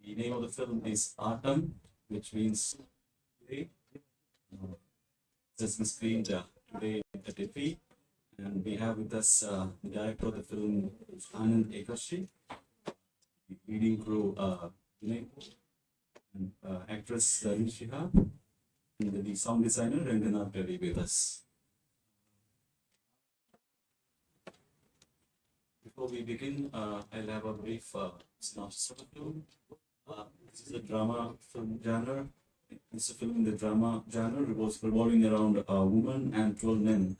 The name of the film is Aattam, which means today. Just screened today at IFFI, and we have with us the director of the film, Aattam, the leading crew, Vinay, and actress Rishiha, and the sound designer Rendana Reddy with us. Before we begin, I'll have a brief synopsis of the film. This is a drama film genre. It's a film in the drama genre revolving around a woman and 12 men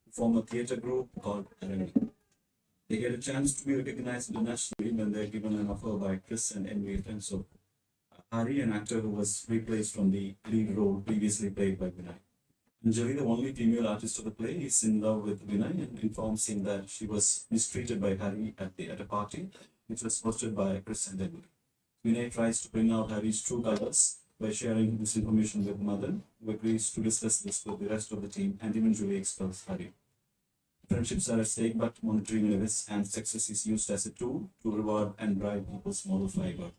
who form a theatre group called IFFI. They get a chance to be recognized internationally when they're given an offer by Chris and Emily. So Hari, an actor who was replaced from the lead role previously played by Vinay. Anjali, the only female artist of the play, is in love with Vinay and informs him that she was mistreated by Hari at a party which was hosted by Chris and Emily. Vinay tries to bring out Harry's true colors by sharing this information with Mother, who agrees to discuss this with the rest of the team and eventually expels Harry. Friendships are at stake, but monetary benefits and success is used as a tool to reward and drive people's moral fiber.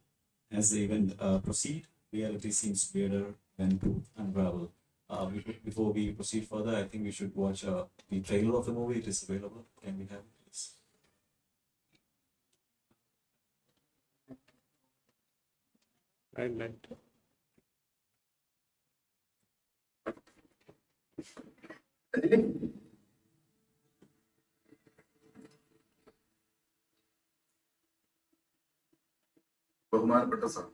As the event proceed, reality seems weirder when to unravel. Before we proceed further, I think we should watch the trailer of the movie. It is available. Can we have it, please? Right. ബഹുമാനപ്പെട്ട sir,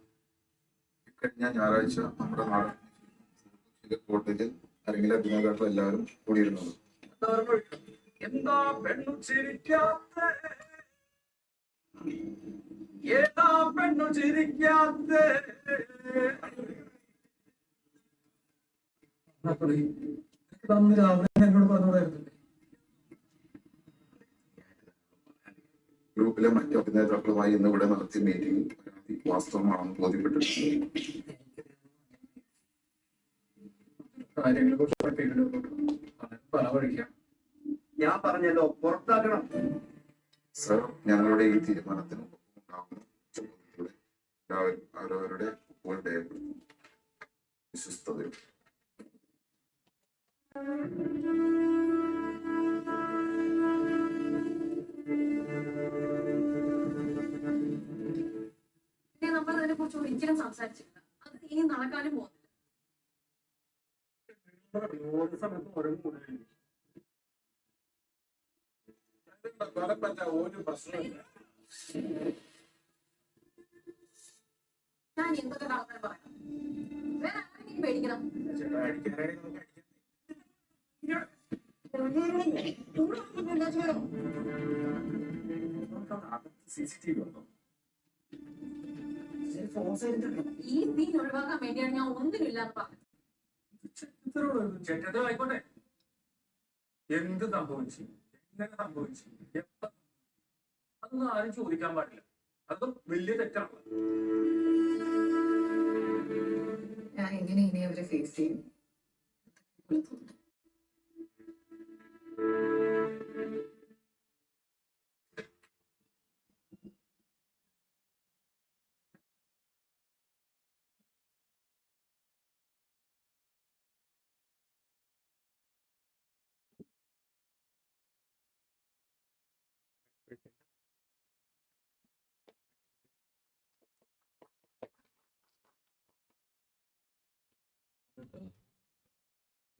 ഇക്കഴിഞ്ഞ ഞായറാഴ്ച നമ്മുടെ നാടൻ കോട്ടേജിൽ അരങ്ങിലെ അഭിനേതാക്കൾ എല്ലാവരും കൂടിയിരുന്നത്. എന്താ പെണ്ണു ചിരിക്കാത്ത, ഏതാ പെണ്ണു ചിരിക്കാത്ത, എന്നോട് പറഞ്ഞോടായിരുന്നു. ഗ്രൂപ്പിലെ മറ്റു അഭിനേതാക്കളുമായി ഇന്ന് ഇവിടെ നടത്തിയ മീറ്റിംഗിൽ പരാതി വാസ്തവമാണെന്ന് ബോധ്യപ്പെട്ടിട്ടുണ്ട്. കാര്യങ്ങളെ കുറിച്ച് പലവഴിക്കാം. ഞാൻ പറഞ്ഞല്ലോ, പുറത്താക്കണം. സർ, ഞങ്ങളുടെ ഈ തീരുമാനത്തിന് ഉണ്ടാകുന്ന എല്ലാവരും അവരവരുടെ ഒപ്പുകൾ രേഖപ്പെടുത്തുന്നു. വിശ്വസ്തതയും നമ്മൾ അതിനെ കുറിച്ച് ഒരിക്കലും സംസാരിച്ചില്ല. അത് ഇനി നടക്കാനും പോകുന്നില്ല. ഞാൻ എന്തൊക്കെ നടക്കാൻ പറയാം? വേറെ ആരെങ്കിലും പേടിക്കണം? ഈ സീൻ ഒഴിവാക്കാൻ വേണ്ടിയാണ് ഞാൻ ഒന്നിനില്ലാന്ന് പറഞ്ഞത്. ചേട്ടനായിക്കോട്ടെ, എന്ത് സംഭവിച്ചു, എങ്ങനെ സംഭവിച്ചു, എപ്പ, അതൊന്നും ആരും ചോദിക്കാൻ പാടില്ല. അതൊക്കെ വലിയ തെറ്റാണ്. ഞാൻ എങ്ങനെ ഇനി അവരെ ഫേസ് ചെയ്യും?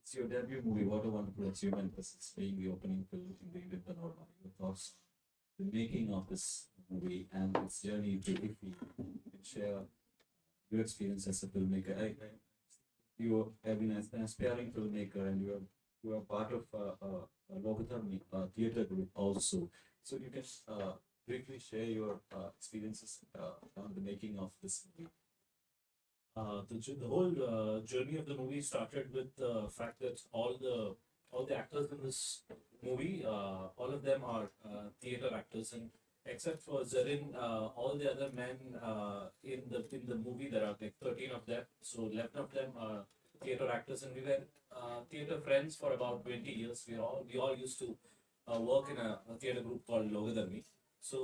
It's your debut movie. What a wonderful achievement! This is being the opening film in the Indian panorama. Your thoughts, the making of this movie, and its journey to IFFI. You can share your experience as a filmmaker. You have been an aspiring filmmaker, and you are part of a Lokatham theatre group also. So you can briefly share your experiences on the making of this movie. The whole journey of the movie started with the fact that all the actors in this movie, all of them are theatre actors, and except for Zarin, all the other men in the movie, there are like 13 of them. So 11 of them are theatre actors, and we were theatre friends for about 20 years. We all used to work in a theatre group called Logadami. So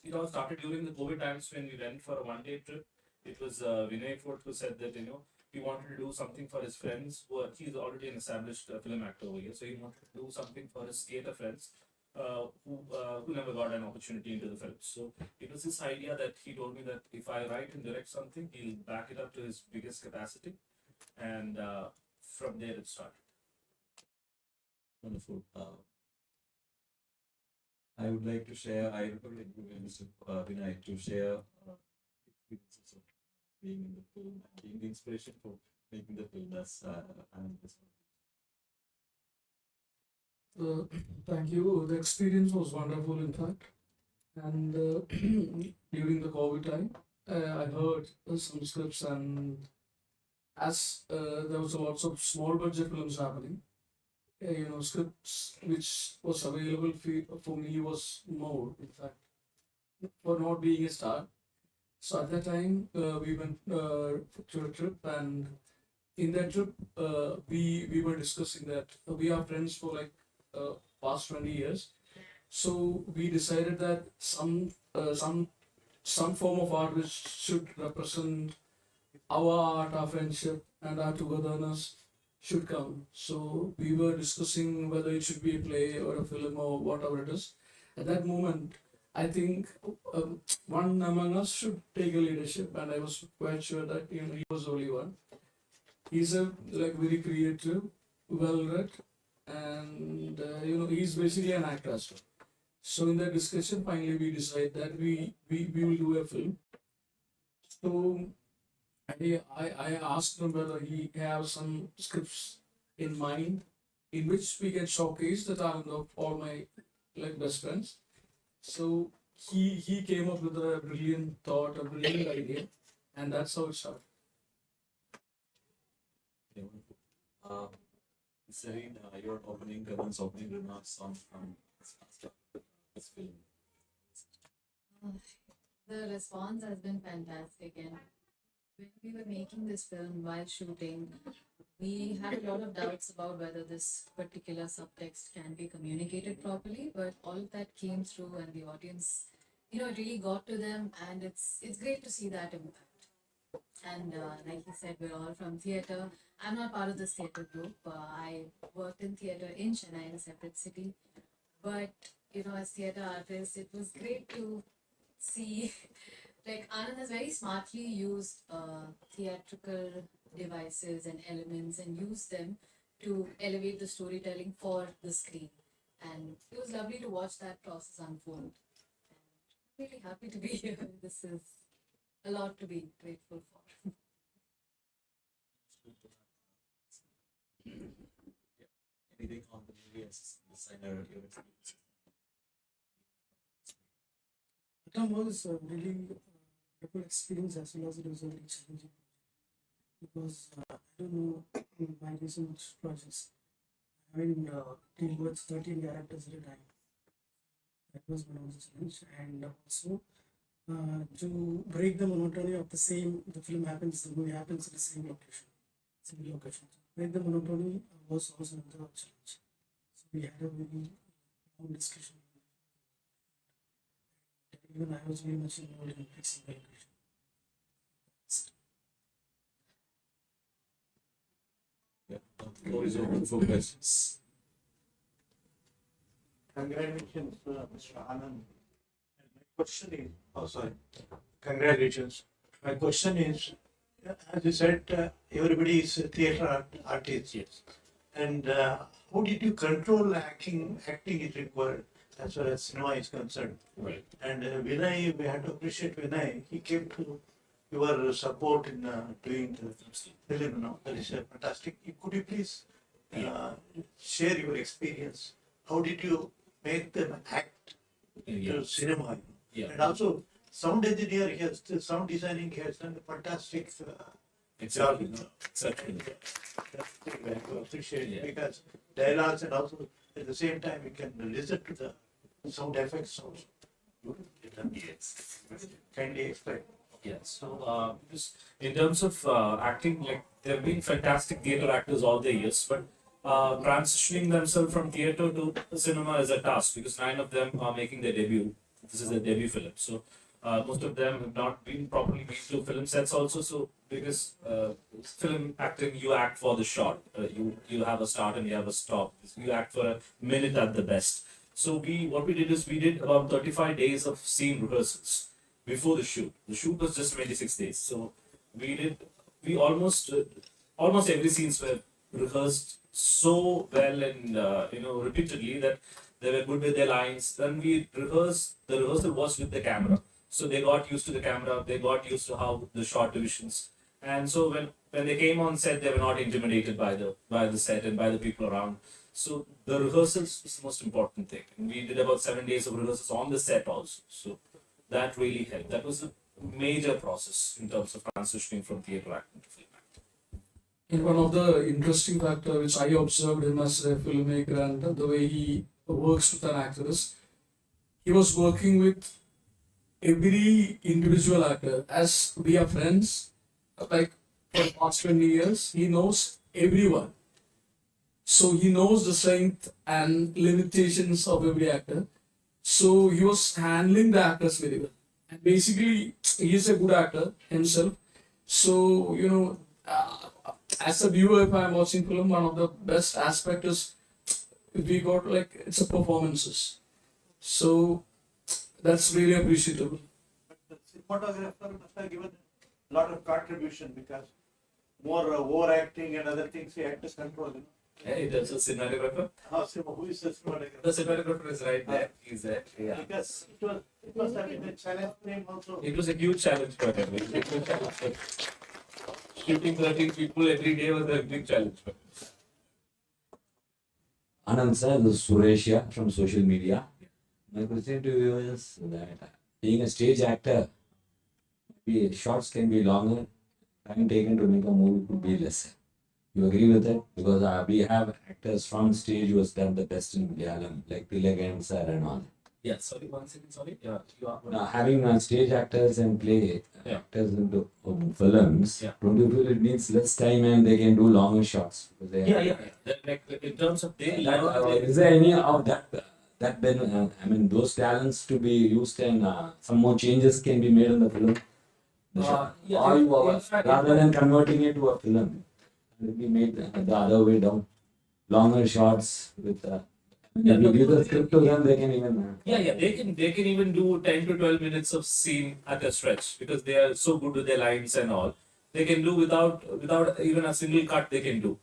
it all started during the COVID times when we went for a one-day trip. It was Vinay Fort who said that he wanted to do something for his friends. He's already an established film actor over here, so he wanted to do something for his theatre friends who never got an opportunity into the film. So it was this idea that he told me that if I write and direct something, he'll back it up to his biggest capacity, and from there it started. Wonderful. I would like to share, I would like Mr. Vinay to share experiences of being in the film and being the inspiration for making the film as and this Thank you. The experience was wonderful, in fact. And during the COVID time, I heard some scripts, and as there was lots of small budget films happening, scripts which was available for me was more, in fact, for not being a star. So at that time, we went to a trip, and in that trip, we were discussing that we are friends for like past 20 years. So we decided that some form of art which should represent our art, our friendship, and our togetherness should come. So we were discussing whether it should be a play or a film or whatever it is. At that moment, I think one among us should take a leadership, and I was quite sure that he was the only one. He's a very creative, well-read, and he's basically an actor as well. So in that discussion, finally we decided that we will do a film. So I asked him whether he has some scripts in mind in which we can showcase the talent of all my best friends. So he came up with a brilliant thought, a brilliant idea, and that's how it started. Yeah, wonderful. Serene, your Goan's opening remarks on this film. The response has been fantastic, and when we were making this film while shooting, we had a lot of doubts about whether this particular subtext can be communicated properly, but all of that came through, and the audience, it really got to them, and it's great to see that impact. And like you said, we're all from theatre. I'm not part of this theatre group. I worked in theatre in Chennai, in a separate city. But, as theatre artists, it was great to see, Anand has very smartly used theatrical devices and elements and used them to elevate the storytelling for the screen. And it was lovely to watch that process unfold. And I'm really happy to be here. This is a lot to be grateful for. Anything on the movie as designer, your experience? Aattam was a really wonderful experience as well as it was a really challenging because I don't know in my recent projects, having deal with 13 characters at a time. That was one of the challenge, and also to break the monotony of the film happens, the movie happens in the same location. Break the monotony was also another challenge. So we had a very long discussion. Even I was very much involved in fixing the location. Yeah, the floor is open for questions. Congratulations, Mr. Anand. And my question is, congratulations. My question is, as you said, everybody is a theatre artist. Yes. And how did you control acting? Acting is required as far as cinema is concerned. Right. And Vinay, we had to appreciate Vinay. He came to your support in doing the film now. That is fantastic. Could you please share your experience? How did you make them act to cinema? Yeah. And also, sound engineer, sound designing, he has done a fantastic Exactly. job. Exactly. That's the thing I appreciate Yeah. because dialogues and also at the same time you can listen to the sound effects also. Yes. Kindly explain. Yeah, so just in terms of acting, there have been fantastic theatre actors all their years, but transitioning themselves from theatre to cinema is a task because 9 of them are making their debut this is their debut film. So most of them have not been properly been to film sets also. So because film acting, you act for the shot. You have a start and you have a stop. You act for a minute at the best. So what we did is we did about 35 days of scene rehearsals before the shoot. The shoot was just 26 days. So we almost every scenes were rehearsed so well and repeatedly that they were good with their lines. Then the rehearsal was with the camera. So they got used to the camera, they got used to how the shot divisions. And so when they came on set, they were not intimidated by the set and by the people around. So the rehearsals is the most important thing. And we did about 7 days of rehearsals on the set also. So that really helped. That was a major process in terms of transitioning from theatre acting to film acting. And one of the interesting factor which I observed him as a filmmaker and the way he works with an actress, he was working with every individual actor. As we are friends, like for the past 20 years, he knows everyone. So he knows the strength and limitations of every actor. So he was handling the actors very well. And basically, he is a good actor himself. So, as a viewer, if I'm watching film, one of the best aspect is we got like it's a performances. So that's really appreciable. But the cinematographer must have given a lot of contribution because more overacting and other things he had to control. Yeah, in terms of cinematographer, Who is the cinematographer? the cinematographer is right there. He's there. Yeah. Because it was having a challenge for him also. It was a huge challenge for him. It was a huge challenge for him. Shooting 13 people every day was a big challenge for him. Anand sir, this is Suresh here from social media. My question to you is that being a stage actor, shots can be longer, time taken to make a movie could be lesser. You agree with that? Because we have actors from stage who has done the best in Malayalam, like Tilagan sir and all. Yeah, sorry, 1 second, sorry. Yeah, you are. Now, having stage actors and play Yeah. actors into films, Yeah. don't you feel it needs less time and they can do longer shots? Because they Yeah. Like in terms of they is there any of that been, those talents to be used and some more changes can be made in the film? The shot? Rather than converting it to a film, it be made the other way down. Longer shots with if you give the script to them, they can even. They can even do 10 to 12 minutes of scene at a stretch because they are so good with their lines and all. They can do without even a single cut. They can do.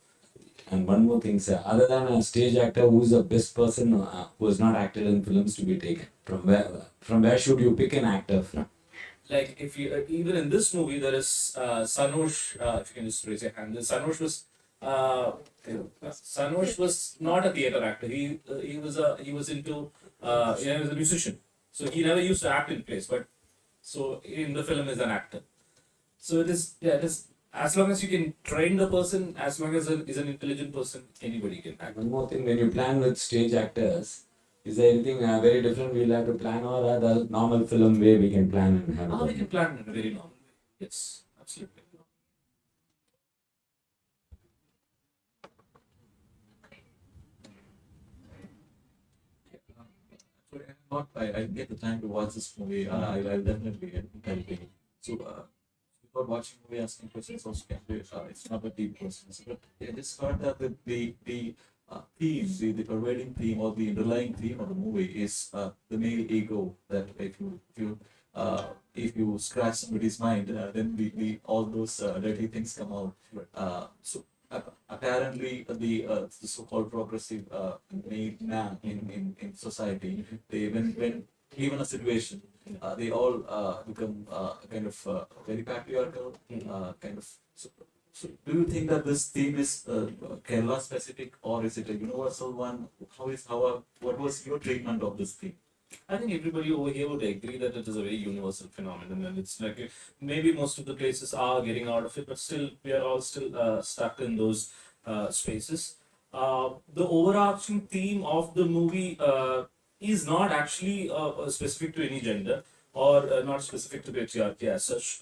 And one more thing, sir. Other than a stage actor, who's the best person who has not acted in films to be taken? From where should you pick an actor from? Like if you even in this movie there is Sanush. If you can just raise your hand, Sanush was not a theatre actor. He was into he was a musician. So he never used to act in plays, but so in the film is an actor. So it is as long as you can train the person, as long as is an intelligent person, anybody can act. One more thing, when you plan with stage actors, is there anything very different we'll have to plan, or the normal film way we can plan and have We can plan in a very normal way. Yes, absolutely. I didn't get the time to watch this movie. I'll definitely tell you. So, before watching movie, asking questions also can be, it's not a deep questions. But I just heard that the theme, the pervading theme or the underlying theme of the movie is the male ego. That if you scratch somebody's mind, then all those dirty things come out. So apparently the so-called progressive male man in society, they when given a situation, they all become kind of very patriarchal, kind of. So do you think that this theme is Kerala specific or is it a universal one? What was your treatment of this theme? I think everybody over here would agree that it is a very universal phenomenon, and it's like maybe most of the places are getting out of it, but still we are all still stuck in those spaces. The overarching theme of the movie is not actually specific to any gender or not specific to patriarchy as such.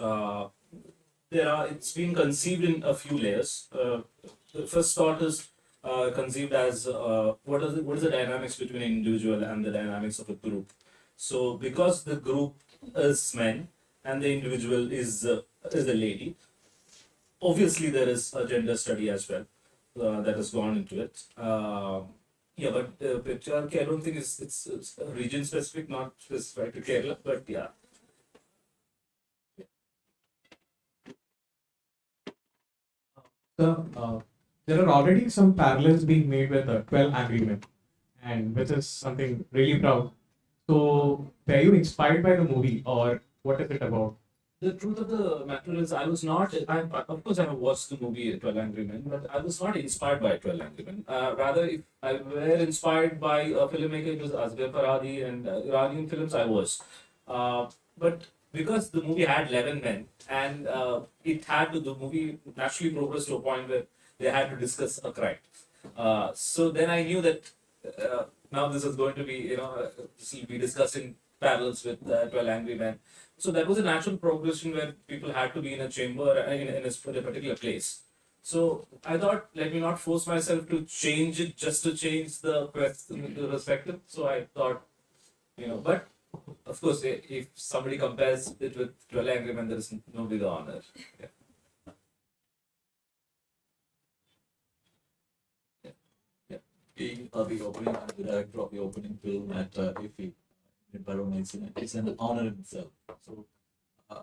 It's been conceived in a few layers. The first thought is conceived as what is the dynamics between an individual and the dynamics of a group. So because the group is men and the individual is a lady, obviously there is a gender study as well that has gone into it. Yeah, but patriarchy, I don't think it's region specific, not specific to Kerala, but yeah. So, there are already some parallels being made with 12 Angry Men, and which is something really proud. So, were you inspired by the movie, or what is it about? The truth of the matter is, I was not. Of course, I have watched the movie 12 Angry Men, but I was not inspired by 12 Angry Men. Rather, if I were inspired by a filmmaker, it was Asghar Farhadi and Iranian films, I was. But because the movie had 11 men, and the movie naturally progressed to a point where they had to discuss a crime. So then I knew that now this is going to be, this will be discussing parallels with 12 Angry Men. So that was a natural progression where people had to be in a chamber in a particular place. So I thought, let me not force myself to change it just to change the perspective. So I thought, but of course, if somebody compares it with 12 Angry Men, there is no bigger honor. Yeah. Being the opening and the director of the opening film at IFFI in Barona is an honor in itself. So,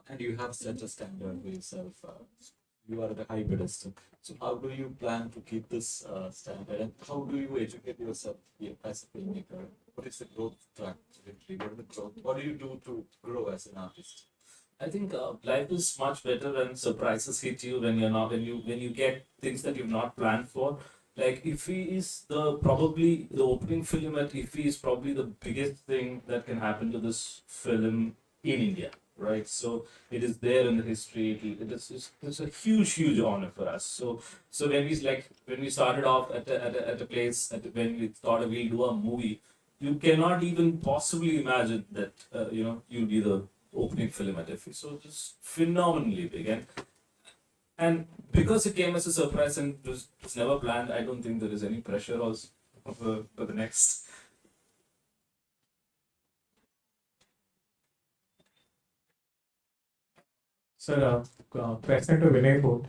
and you have set a standard for yourself. You are at a high pedestal. So, how do you plan to keep this standard, and how do you educate yourself as a filmmaker? What is the growth trajectory? What do you do to grow as an artist? I think life is much better when surprises hit you when you get things that you've not planned for. Like IFFI is probably the opening film at IFFI is probably the biggest thing that can happen to this film in India, right? So it is there in the history. It's a huge honor for us. So when we started off at a place when we thought we'll do a movie, you cannot even possibly imagine that you'll be the opening film at IFFI. So just phenomenally big, and because it came as a surprise and it was never planned, I don't think there is any pressure also for the next. Sir, question to Vinay Food.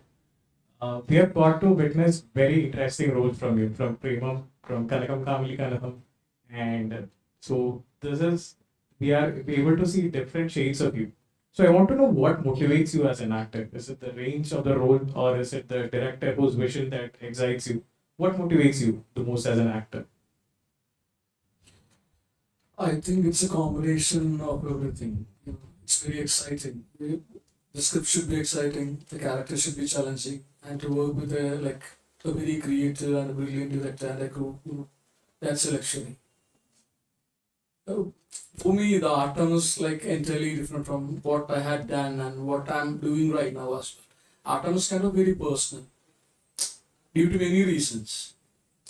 We have got to witness very interesting roles from you, from Premam, from Kanakam Kamali Kanakam, and so we are able to see different shades of you. So I want to know what motivates you as an actor. Is it the range of the role, or is it the director whose vision that excites you? What motivates you the most as an actor? I think it's a combination of everything. It's very exciting. The script should be exciting, the character should be challenging, and to work with a very creative and a brilliant director and a crew, that's a luxury. For me, the Aattam is like entirely different from what I had done and what I'm doing right now as well. Aattam is kind of very personal due to many reasons.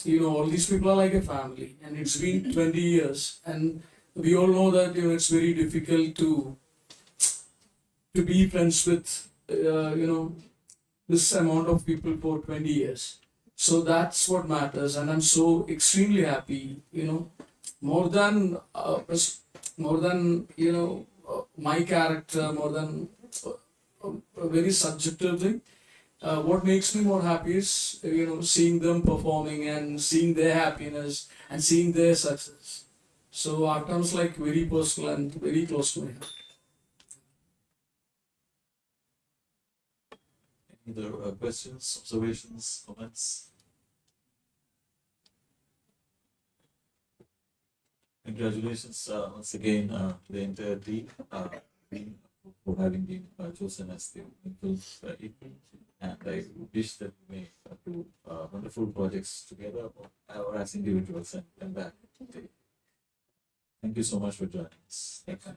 All these people are like a family, and it's been 20 years, and we all know that it's very difficult to be friends with this amount of people for 20 years. So that's what matters, and I'm so extremely happy. More than my character, more than a very subjective thing. What makes me more happy is seeing them performing and seeing their happiness and seeing their success. So Aattam's like very personal and very close to me. Any other questions, observations, comments? Congratulations once again to the entire team for having been chosen as the film and I wish that we may do wonderful projects together or as individuals and come back. Thank you so much for joining us. Thank you.